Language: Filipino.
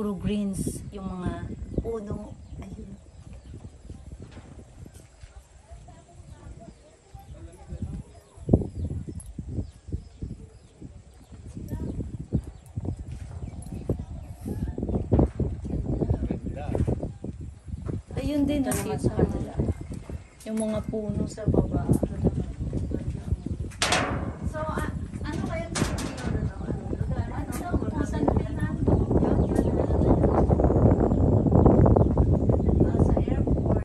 puro greens yung mga puno. Ayun. Ayun din nakita nila. Yung mga puno sa baba. So,